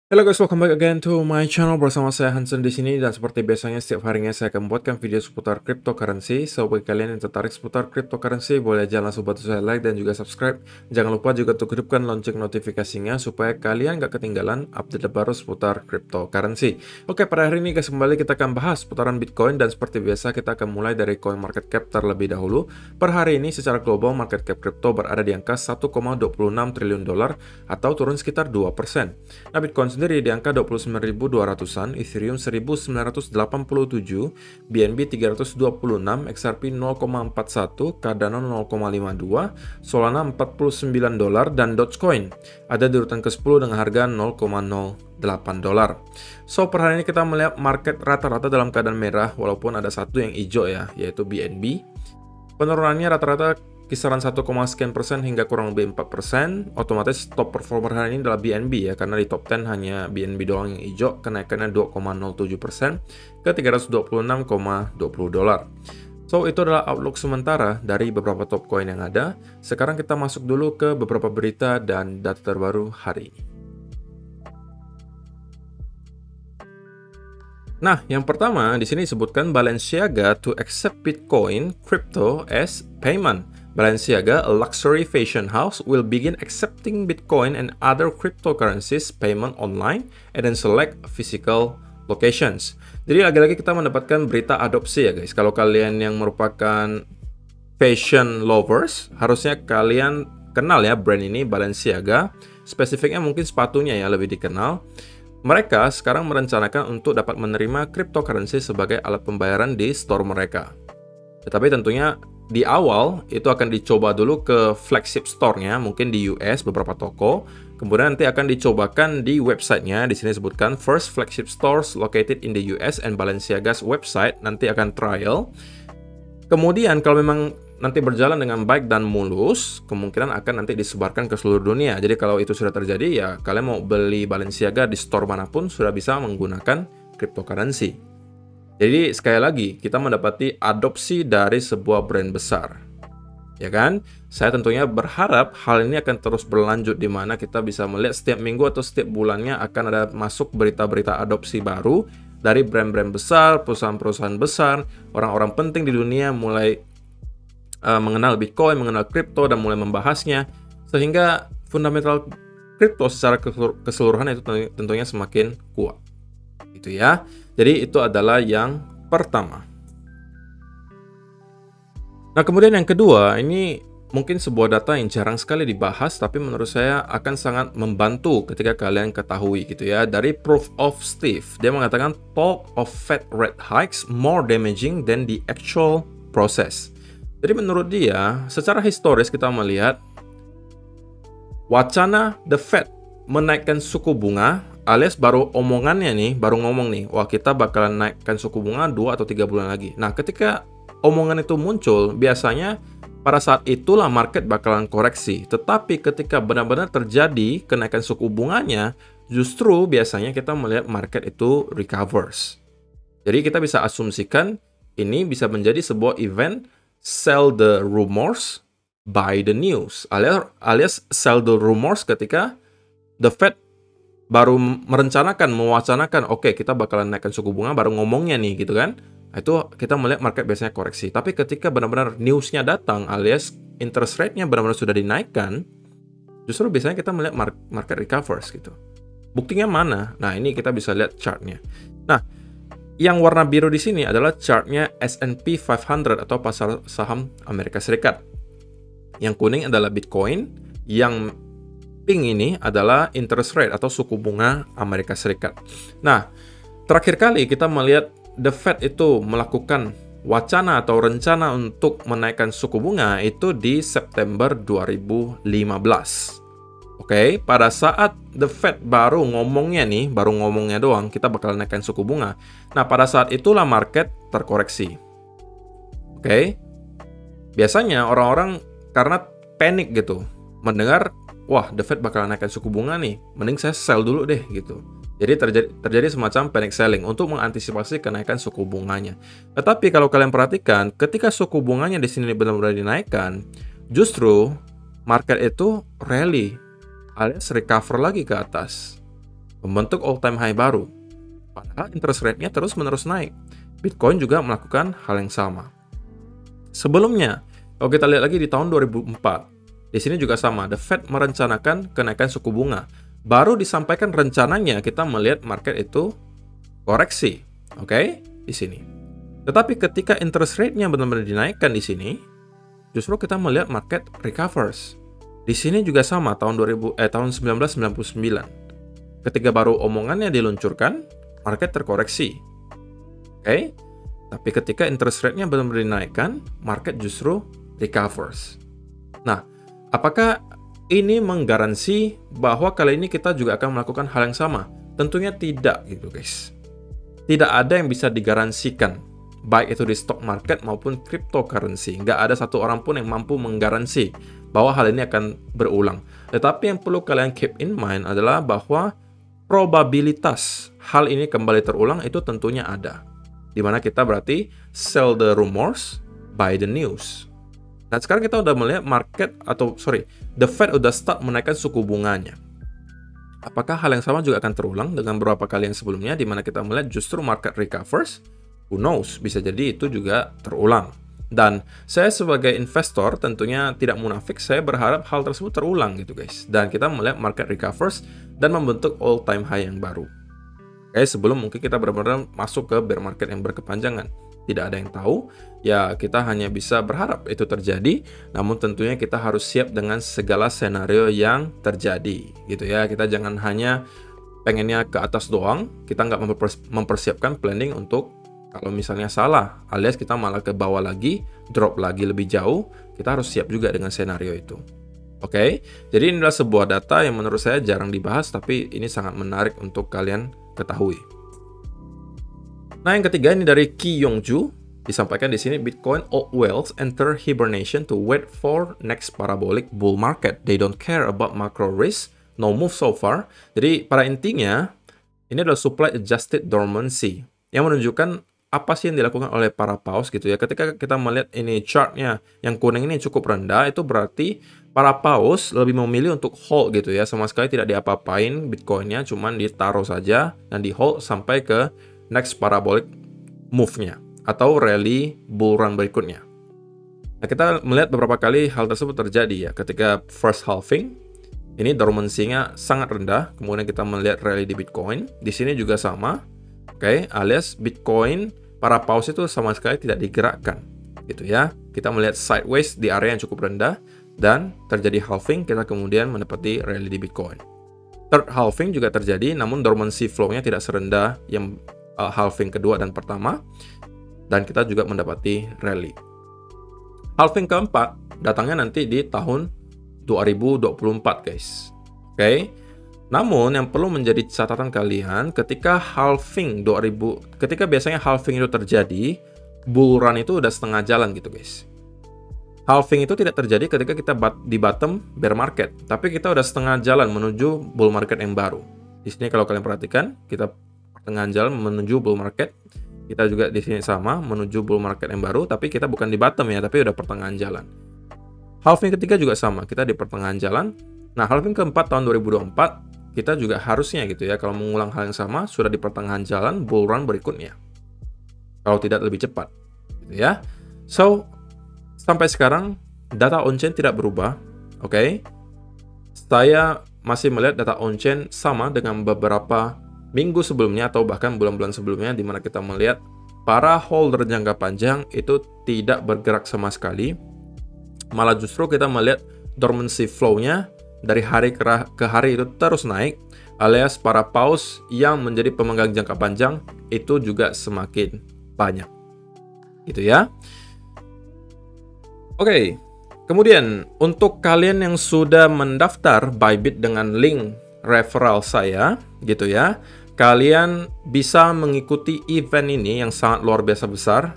Hello guys, welcome back again to my channel bersama saya Hansen di sini dan seperti biasanya setiap harinya saya akan membuatkan video seputar cryptocurrency. So bagi kalian yang tertarik seputar cryptocurrency, boleh aja langsung bantu saya like dan juga subscribe. Jangan lupa juga untuk hidupkan lonceng notifikasinya supaya kalian gak ketinggalan update terbaru seputar cryptocurrency. Oke, pada hari ini guys kembali kita akan bahas seputaran Bitcoin dan seperti biasa kita akan mulai dari coin market cap terlebih dahulu. Per hari ini secara global market cap crypto berada di angka 1,26 triliun dolar atau turun sekitar 2%. Nah, Bitcoin sendiri di angka 29.200-an, Ethereum 1.987, BNB 326, XRP 0,41, Cardano 0,52, Solana 49 dolar, dan Dogecoin ada di urutan ke-10 dengan harga 0,08 dolar. So, per hari ini kita melihat market rata-rata dalam keadaan merah, walaupun ada satu yang hijau ya, yaitu BNB. Penurunannya rata-rata kisaran 1,sekian% hingga kurang lebih 4%. Otomatis top performer hari ini adalah BNB ya, karena di top 10 hanya BNB doang yang hijau, kenaikannya 2,07% ke 326,20 dolar. So, itu adalah outlook sementara dari beberapa top coin yang ada. Sekarang kita masuk dulu ke beberapa berita dan data terbaru hari ini. Nah, yang pertama di sini disebutkan Balenciaga to accept Bitcoin crypto as payment. Balenciaga, a luxury fashion house, will begin accepting Bitcoin and other cryptocurrencies payment online and then select physical locations. Jadi lagi-lagi kita mendapatkan berita adopsi ya guys. Kalau kalian yang merupakan fashion lovers, harusnya kalian kenal ya brand ini Balenciaga. Spesifiknya mungkin sepatunya ya lebih dikenal. Mereka sekarang merencanakan untuk dapat menerima cryptocurrency sebagai alat pembayaran di store mereka. Tetapi tentunya di awal itu akan dicoba dulu ke flagship store-nya, mungkin di US beberapa toko. Kemudian nanti akan dicobakan di website-nya. Di sini disebutkan first flagship stores located in the US and Balenciaga's website nanti akan trial. Kemudian kalau memang nanti berjalan dengan baik dan mulus, kemungkinan akan nanti disebarkan ke seluruh dunia. Jadi kalau itu sudah terjadi, ya kalian mau beli Balenciaga di store manapun sudah bisa menggunakan cryptocurrency. Jadi sekali lagi, kita mendapati adopsi dari sebuah brand besar. Ya kan? Saya tentunya berharap hal ini akan terus berlanjut di mana kita bisa melihat setiap minggu atau setiap bulannya akan ada masuk berita-berita adopsi baru dari brand-brand besar, perusahaan-perusahaan besar, orang-orang penting di dunia mulai mengenal Bitcoin, mengenal kripto, dan mulai membahasnya, sehingga fundamental kripto secara keseluruhan itu tentunya semakin kuat. Gitu ya. Jadi itu adalah yang pertama. Nah, kemudian yang kedua, ini mungkin sebuah data yang jarang sekali dibahas, tapi menurut saya akan sangat membantu ketika kalian ketahui gitu ya. Dari Proof of Steve, dia mengatakan talk of Fed rate hikes more damaging than the actual process. Jadi menurut dia, secara historis kita melihat wacana the Fed menaikkan suku bunga alias baru omongannya nih, baru ngomong nih, wah kita bakalan naikkan suku bunga 2 atau 3 bulan lagi. Nah, ketika omongan itu muncul, biasanya pada saat itulah market bakalan koreksi. Tetapi ketika benar-benar terjadi kenaikan suku bunganya, justru biasanya kita melihat market itu recovers. Jadi kita bisa asumsikan ini bisa menjadi sebuah event sell the rumors, buy the news. Alias sell the rumors ketika the Fed baru merencanakan, mewacanakan, oke, kita bakalan naikkan suku bunga, baru ngomongnya nih, gitu kan. Itu kita melihat market biasanya koreksi. Tapi ketika benar-benar newsnya datang, alias interest rate-nya benar-benar sudah dinaikkan, justru biasanya kita melihat market recovers, gitu. Buktinya mana? Nah, ini kita bisa lihat chart-nya. Nah, yang warna biru di sini adalah chart-nya S&P 500 atau pasar saham Amerika Serikat. Yang kuning adalah Bitcoin, yang pink ini adalah interest rate atau suku bunga Amerika Serikat. Nah, terakhir kali kita melihat The Fed itu melakukan wacana atau rencana untuk menaikkan suku bunga itu di September 2015. Oke, pada saat The Fed baru ngomongnya nih, baru ngomongnya doang, kita bakal naikkan suku bunga. Nah, pada saat itulah market terkoreksi. Oke, biasanya orang-orang karena panik gitu, mendengar wah, The Fed bakal naikkan suku bunga nih, mending saya sell dulu deh gitu. Jadi terjadi semacam panic selling untuk mengantisipasi kenaikan suku bunganya. Tetapi kalau kalian perhatikan, ketika suku bunganya di sini benar-benar dinaikkan, justru market itu rally alias recover lagi ke atas. membentuk all time high baru. Padahal interest rate-nya terus-menerus naik. Bitcoin juga melakukan hal yang sama. Sebelumnya, kalau kita lihat lagi di tahun 2004, di sini juga sama. The Fed merencanakan kenaikan suku bunga. Baru disampaikan rencananya, kita melihat market itu koreksi. Oke, di sini. Tetapi ketika interest rate-nya benar-benar dinaikkan di sini, justru kita melihat market recovers. Di sini juga sama tahun 1999. Ketika baru omongannya diluncurkan, market terkoreksi. Oke? Tapi ketika interest rate-nya benar-benar dinaikkan, market justru recovers. Nah, apakah ini menggaransi bahwa kali ini kita juga akan melakukan hal yang sama? Tentunya tidak gitu guys. Tidak ada yang bisa digaransikan, baik itu di stock market maupun cryptocurrency. Nggak ada satu orang pun yang mampu menggaransi bahwa hal ini akan berulang. Tetapi yang perlu kalian keep in mind adalah bahwa probabilitas hal ini kembali terulang itu tentunya ada. Dimana kita berarti sell the rumors, buy the news. Nah, sekarang kita udah melihat the Fed udah start menaikkan suku bunganya. Apakah hal yang sama juga akan terulang dengan beberapa kali yang sebelumnya, di mana kita melihat justru market recovers? Who knows, bisa jadi itu juga terulang. Dan saya sebagai investor tentunya tidak munafik, saya berharap hal tersebut terulang gitu guys. Dan kita melihat market recovers dan membentuk all time high yang baru. Oke, sebelum mungkin kita benar-benar masuk ke bear market yang berkepanjangan. Tidak ada yang tahu, ya kita hanya bisa berharap itu terjadi, namun tentunya kita harus siap dengan segala senario yang terjadi, gitu ya. Kita jangan hanya pengennya ke atas doang, kita nggak mempersiapkan planning untuk kalau misalnya salah, alias kita malah ke bawah lagi, drop lagi lebih jauh, kita harus siap juga dengan senario itu. Oke, jadi ini adalah sebuah data yang menurut saya jarang dibahas, tapi ini sangat menarik untuk kalian ketahui. Nah, yang ketiga ini dari Ki Yong-ju, disampaikan di sini, Bitcoin alt whales enter hibernation to wait for next parabolic bull market. They don't care about macro risk, no move so far. Jadi pada intinya, ini adalah supply adjusted dormancy, yang menunjukkan apa sih yang dilakukan oleh para paus gitu ya. Ketika kita melihat ini chartnya, yang kuning ini cukup rendah, itu berarti para paus lebih memilih untuk hold gitu ya. Sama sekali tidak diapa-apain Bitcoinnya, cuman ditaruh saja dan di hold sampai ke next parabolic move-nya atau rally bull run berikutnya. Nah, kita melihat beberapa kali hal tersebut terjadi ya. Ketika first halving, ini dormancy-nya sangat rendah, kemudian kita melihat rally di Bitcoin. Di sini juga sama. Oke, alias Bitcoin para paus itu sama sekali tidak digerakkan gitu ya. Kita melihat sideways di area yang cukup rendah dan terjadi halving, kita kemudian mendapati rally di Bitcoin. Third halving juga terjadi, namun dormancy flow-nya tidak serendah yang halving kedua dan pertama, dan kita juga mendapati rally. Halving keempat datangnya nanti di tahun 2024 guys. Oke. Namun yang perlu menjadi catatan kalian, ketika biasanya halving itu terjadi, bull run itu udah setengah jalan gitu guys. Halving itu tidak terjadi ketika kita di bottom bear market, tapi kita udah setengah jalan menuju bull market yang baru. Di sini kalau kalian perhatikan, kita pertengahan jalan menuju bull market. Kita juga di sini sama menuju bull market yang baru, tapi kita bukan di bottom ya, tapi udah pertengahan jalan. Halving ketiga juga sama, kita di pertengahan jalan. Nah, halving keempat tahun 2024 kita juga harusnya gitu ya, kalau mengulang hal yang sama, sudah di pertengahan jalan bull run berikutnya. Kalau tidak lebih cepat. Gitu ya. So, sampai sekarang, data on-chain tidak berubah. Oke. Saya masih melihat data on-chain sama dengan beberapa minggu sebelumnya, atau bahkan bulan-bulan sebelumnya, di mana kita melihat para holder jangka panjang itu tidak bergerak sama sekali. Malah justru kita melihat dormancy flow-nya dari hari ke hari itu terus naik, alias para paus yang menjadi pemegang jangka panjang itu juga semakin banyak. Gitu ya. Oke, kemudian untuk kalian yang sudah mendaftar Bybit dengan link referral saya, gitu ya, kalian bisa mengikuti event ini yang sangat luar biasa besar,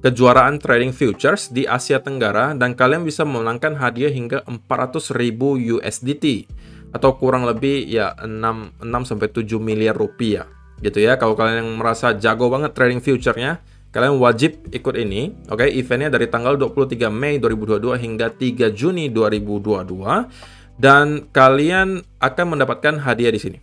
kejuaraan trading futures di Asia Tenggara, dan kalian bisa memenangkan hadiah hingga 400.000 USDT atau kurang lebih ya 6-7 miliar rupiah gitu ya. Kalau kalian yang merasa jago banget trading future-nya, kalian wajib ikut ini. Oke, eventnya dari tanggal 23 Mei 2022 hingga 3 Juni 2022, dan kalian akan mendapatkan hadiah di sini.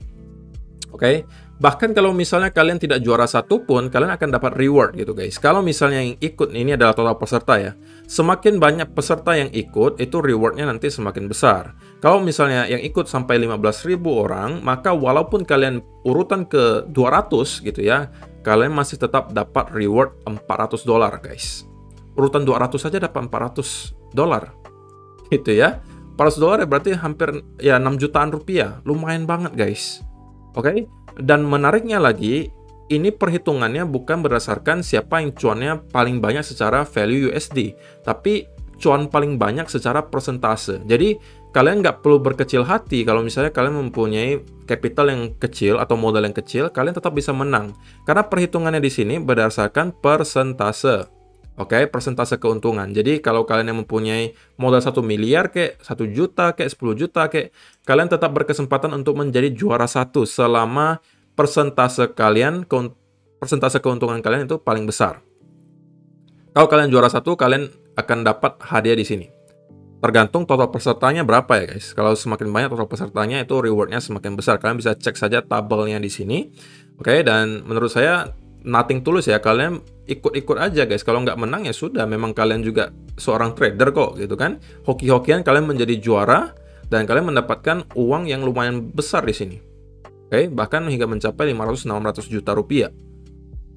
Oke, bahkan kalau misalnya kalian tidak juara satu pun, kalian akan dapat reward gitu guys. Kalau misalnya yang ikut, ini adalah total peserta ya. Semakin banyak peserta yang ikut, itu rewardnya nanti semakin besar. Kalau misalnya yang ikut sampai 15.000 orang, maka walaupun kalian urutan ke 200 gitu ya, kalian masih tetap dapat reward $400 guys. Urutan 200 saja dapat $400 gitu ya. $400 ya berarti hampir ya 6 jutaan rupiah. Lumayan banget guys. Oke, dan menariknya lagi, ini perhitungannya bukan berdasarkan siapa yang cuannya paling banyak secara value USD, tapi cuan paling banyak secara persentase. Jadi, kalian nggak perlu berkecil hati kalau misalnya kalian mempunyai capital yang kecil atau modal yang kecil, kalian tetap bisa menang. Karena perhitungannya di sini berdasarkan persentase. Oke, persentase keuntungan. Jadi kalau kalian yang mempunyai modal 1 miliar kek, 1 juta kek, 10 juta kek, kalian tetap berkesempatan untuk menjadi juara satu selama persentase keuntungan kalian itu paling besar. Kalau kalian juara satu, kalian akan dapat hadiah di sini. Tergantung total pesertanya berapa ya guys. Kalau semakin banyak total pesertanya, itu rewardnya semakin besar. Kalian bisa cek saja tabelnya di sini. Oke, dan menurut saya nothing tulus ya, kalian ikut-ikut aja guys. Kalau nggak menang ya sudah, memang kalian juga seorang trader kok gitu kan. Hoki-hokian kalian menjadi juara dan kalian mendapatkan uang yang lumayan besar di sini. Oke, bahkan hingga mencapai 500-600 juta rupiah.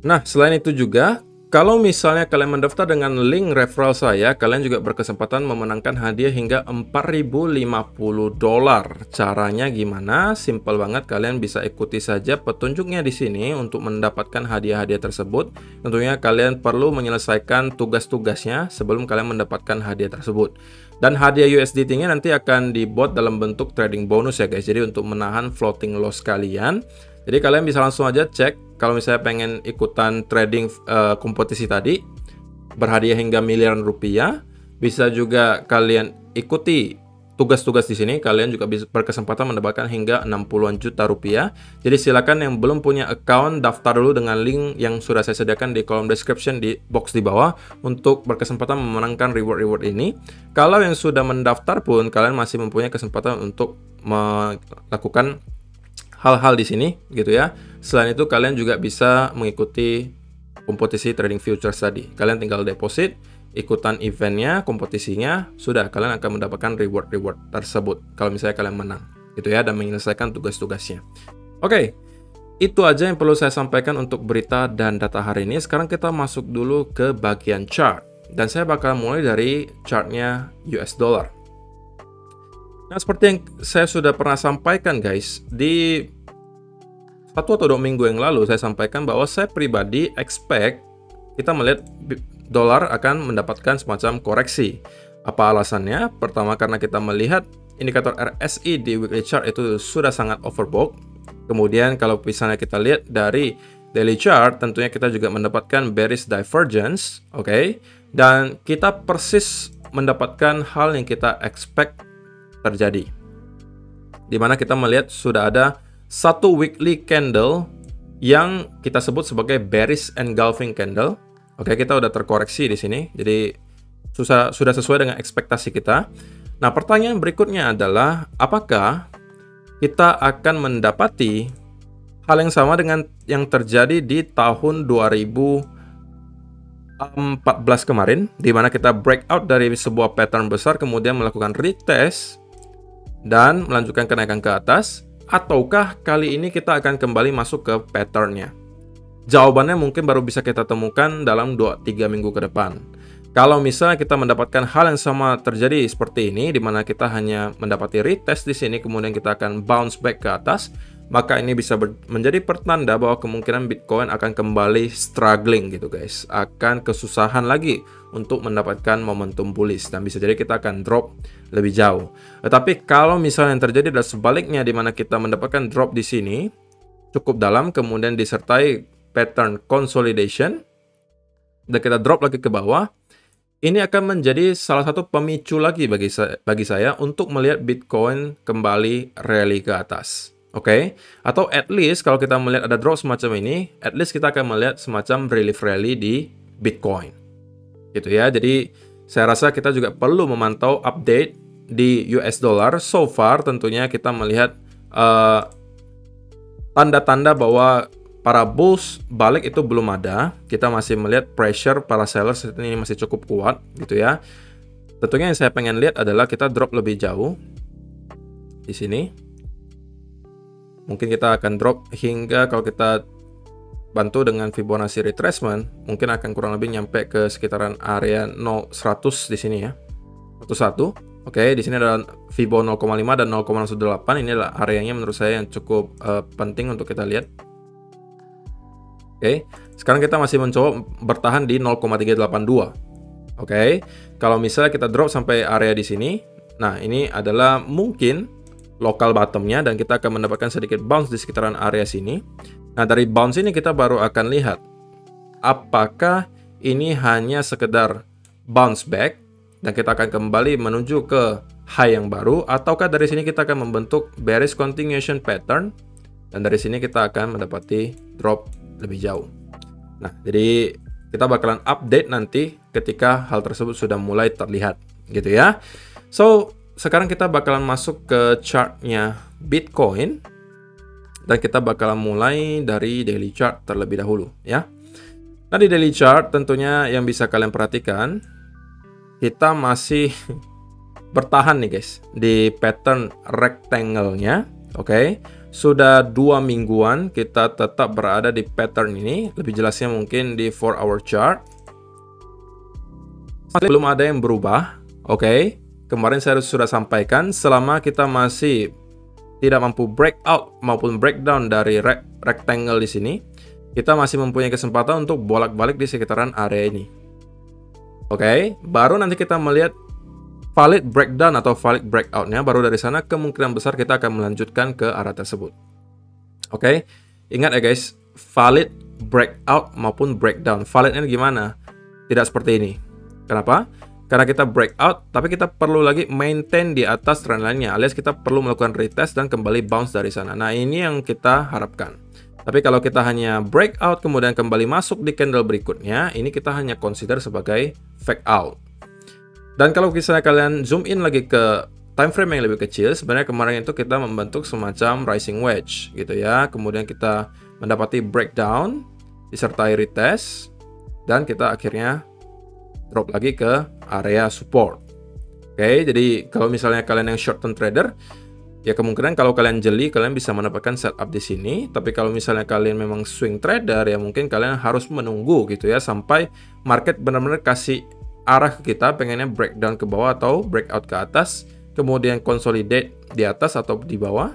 Nah, selain itu juga, kalau misalnya kalian mendaftar dengan link referral saya, kalian juga berkesempatan memenangkan hadiah hingga $4.050. Caranya gimana? Simple banget, kalian bisa ikuti saja petunjuknya di sini untuk mendapatkan hadiah-hadiah tersebut. Tentunya kalian perlu menyelesaikan tugas-tugasnya sebelum kalian mendapatkan hadiah tersebut. Dan hadiah USDT-nya nanti akan dibuat dalam bentuk trading bonus ya guys. Jadi untuk menahan floating loss kalian. Jadi kalian bisa langsung aja cek kalau misalnya pengen ikutan trading kompetisi tadi, berhadiah hingga miliaran rupiah. Bisa juga kalian ikuti tugas-tugas di sini, kalian juga bisa berkesempatan mendapatkan hingga 60-an juta rupiah. Jadi silakan yang belum punya account, daftar dulu dengan link yang sudah saya sediakan di kolom description di box di bawah untuk berkesempatan memenangkan reward-reward ini. Kalau yang sudah mendaftar pun, kalian masih mempunyai kesempatan untuk melakukan hal-hal di sini gitu ya. Selain itu kalian juga bisa mengikuti kompetisi trading futures tadi. Kalian tinggal deposit, ikutan eventnya, kompetisinya, sudah kalian akan mendapatkan reward-reward tersebut kalau misalnya kalian menang gitu ya, dan menyelesaikan tugas-tugasnya. Oke, itu aja yang perlu saya sampaikan untuk berita dan data hari ini. Sekarang kita masuk dulu ke bagian chart, dan saya bakal mulai dari chartnya US dollar. Nah, seperti yang saya sudah pernah sampaikan guys, di 1 atau 2 minggu yang lalu saya sampaikan bahwa saya pribadi expect kita melihat dolar akan mendapatkan semacam koreksi. Apa alasannya? Pertama, karena kita melihat indikator RSI di weekly chart itu sudah sangat overbought. Kemudian kalau misalnya kita lihat dari daily chart, tentunya kita juga mendapatkan bearish divergence, oke? Dan kita persis mendapatkan hal yang kita expect terjadi, di mana kita melihat sudah ada satu weekly candle yang kita sebut sebagai bearish engulfing candle. Oke, kita udah terkoreksi di sini, jadi sudah sesuai dengan ekspektasi kita. Nah, pertanyaan berikutnya adalah apakah kita akan mendapati hal yang sama dengan yang terjadi di tahun 2014 kemarin, di mana kita breakout dari sebuah pattern besar, kemudian melakukan retest dan melanjutkan kenaikan ke atas, ataukah kali ini kita akan kembali masuk ke patternnya? Jawabannya mungkin baru bisa kita temukan dalam 2-3 minggu ke depan. Kalau misalnya kita mendapatkan hal yang sama terjadi seperti ini, di mana kita hanya mendapati retest di sini, kemudian kita akan bounce back ke atas, maka ini bisa menjadi pertanda bahwa kemungkinan Bitcoin akan kembali struggling gitu guys, akan kesusahan lagi untuk mendapatkan momentum bullish, dan bisa jadi kita akan drop lebih jauh. Tetapi kalau misalnya yang terjadi adalah sebaliknya, di mana kita mendapatkan drop di sini cukup dalam, kemudian disertai pattern consolidation, dan kita drop lagi ke bawah, ini akan menjadi salah satu pemicu lagi bagi saya untuk melihat Bitcoin kembali rally ke atas. Oke, atau at least kalau kita melihat ada drop semacam ini, at least kita akan melihat semacam relief rally di Bitcoin. Gitu ya. Jadi saya rasa kita juga perlu memantau update di US dollar. So far tentunya kita melihat tanda-tanda bahwa para bulls balik itu belum ada. Kita masih melihat pressure para sellers ini masih cukup kuat gitu ya. Tentunya yang saya pengen lihat adalah kita drop lebih jauh di sini. Mungkin kita akan drop hingga kalau kita bantu dengan Fibonacci retracement, mungkin akan kurang lebih nyampe ke sekitaran area 100 di sini ya. 11. Oke, di sini ada Fibo 0,5 dan 0,18. Ini adalah areanya menurut saya yang cukup penting untuk kita lihat. Oke, sekarang kita masih mencoba bertahan di 0,382. Oke, kalau misalnya kita drop sampai area di sini, nah ini adalah mungkin local bottomnya dan kita akan mendapatkan sedikit bounce di sekitaran area sini. Nah, dari bounce ini kita baru akan lihat apakah ini hanya sekedar bounce back dan kita akan kembali menuju ke high yang baru, ataukah dari sini kita akan membentuk bearish continuation pattern dan dari sini kita akan mendapati drop lebih jauh. Nah, jadi kita bakalan update nanti ketika hal tersebut sudah mulai terlihat gitu ya. So, sekarang kita bakalan masuk ke chartnya Bitcoin dan kita bakalan mulai dari daily chart terlebih dahulu ya. Nah, di daily chart tentunya yang bisa kalian perhatikan, kita masih bertahan nih guys di pattern rectangle-nya. Oke, sudah 2 mingguan kita tetap berada di pattern ini. Lebih jelasnya mungkin di 4 hour chart. Belum ada yang berubah. Oke, kemarin saya sudah sampaikan selama kita masih tidak mampu breakout maupun breakdown dari rectangle di sini, kita masih mempunyai kesempatan untuk bolak-balik di sekitaran area ini. Oke, baru nanti kita melihat valid breakdown atau valid breakout-nya, baru dari sana kemungkinan besar kita akan melanjutkan ke arah tersebut. Oke, ingat ya guys, valid breakout maupun breakdown. Validnya gimana? Tidak seperti ini. Kenapa? Karena kita breakout, tapi kita perlu lagi maintain di atas trendline-nya, alias kita perlu melakukan retest dan kembali bounce dari sana. Nah, ini yang kita harapkan. Tapi kalau kita hanya breakout kemudian kembali masuk di candle berikutnya, ini kita hanya consider sebagai fake out. Dan kalau misalnya kalian zoom in lagi ke time frame yang lebih kecil, sebenarnya kemarin itu kita membentuk semacam rising wedge gitu ya. Kemudian kita mendapati breakdown disertai retest dan kita akhirnya drop lagi ke area support. Oke, jadi kalau misalnya kalian yang short term trader, ya kemungkinan kalau kalian jeli kalian bisa mendapatkan setup di sini. Tapi kalau misalnya kalian memang swing trader, ya mungkin kalian harus menunggu gitu ya sampai market benar-benar kasih arah ke kita, pengennya breakdown ke bawah atau breakout ke atas, kemudian consolidate di atas atau di bawah.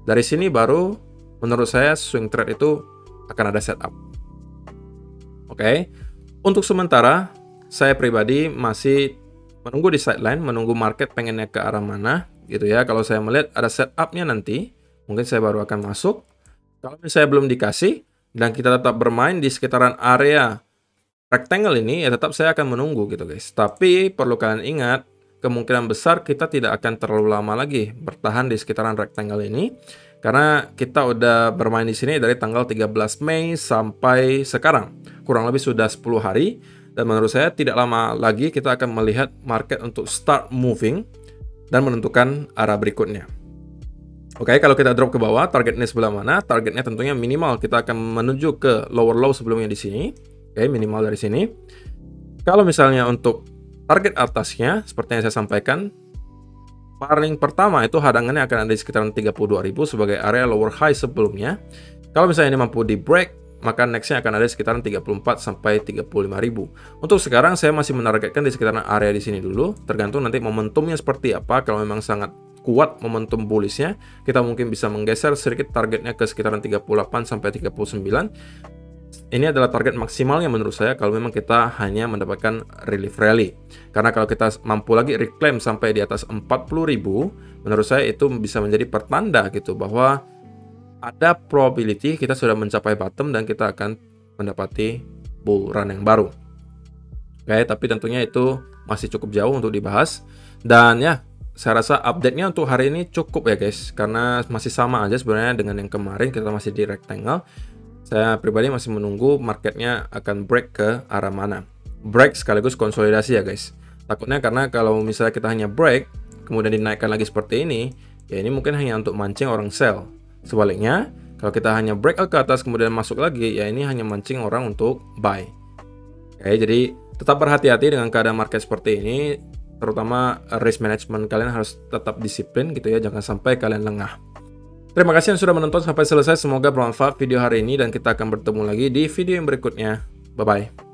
Dari sini baru menurut saya swing trade itu akan ada setup. Oke, untuk sementara saya pribadi masih menunggu di sideline, menunggu market pengennya ke arah mana gitu ya. Kalau saya melihat ada setupnya nanti, mungkin saya baru akan masuk. Kalau misalnya belum dikasih dan kita tetap bermain di sekitaran area rectangle ini, ya tetap saya akan menunggu gitu guys. Tapi perlu kalian ingat, kemungkinan besar kita tidak akan terlalu lama lagi bertahan di sekitaran rectangle ini, karena kita udah bermain di sini dari tanggal 13 Mei sampai sekarang, kurang lebih sudah 10 hari. Dan menurut saya tidak lama lagi kita akan melihat market untuk start moving dan menentukan arah berikutnya. Oke, kalau kita drop ke bawah, targetnya sebelah mana? Targetnya tentunya minimal kita akan menuju ke lower low sebelumnya di sini. Oke, minimal dari sini. Kalau misalnya untuk target atasnya, seperti yang saya sampaikan, paling pertama itu hadangannya akan ada di sekitaran 32.000 sebagai area lower high sebelumnya. Kalau misalnya ini mampu di break, maka nextnya akan ada di sekitaran 34 sampai 35.000. Untuk sekarang saya masih menargetkan di sekitaran area di sini dulu, tergantung nanti momentumnya seperti apa. Kalau memang sangat kuat momentum bullishnya, kita mungkin bisa menggeser sedikit targetnya ke sekitaran 38 sampai 39. Ini adalah target maksimalnya menurut saya kalau memang kita hanya mendapatkan relief rally. Karena kalau kita mampu lagi reclaim sampai di atas 40.000, menurut saya itu bisa menjadi pertanda gitu bahwa ada probability kita sudah mencapai bottom dan kita akan mendapati bull run yang baru. Oke, tapi tentunya itu masih cukup jauh untuk dibahas. Dan ya, saya rasa update-nya untuk hari ini cukup ya guys, karena masih sama aja sebenarnya dengan yang kemarin, kita masih di rectangle. Saya pribadi masih menunggu marketnya akan break ke arah mana. Break sekaligus konsolidasi ya guys. Takutnya karena kalau misalnya kita hanya break, kemudian dinaikkan lagi seperti ini, ya ini mungkin hanya untuk mancing orang sell. Sebaliknya, Kalau kita hanya breakout ke atas kemudian masuk lagi, ya ini hanya mancing orang untuk buy. Oke, jadi tetap berhati-hati dengan keadaan market seperti ini, terutama risk management kalian harus tetap disiplin gitu ya, jangan sampai kalian lengah. Terima kasih yang sudah menonton sampai selesai, semoga bermanfaat video hari ini dan kita akan bertemu lagi di video yang berikutnya. Bye-bye.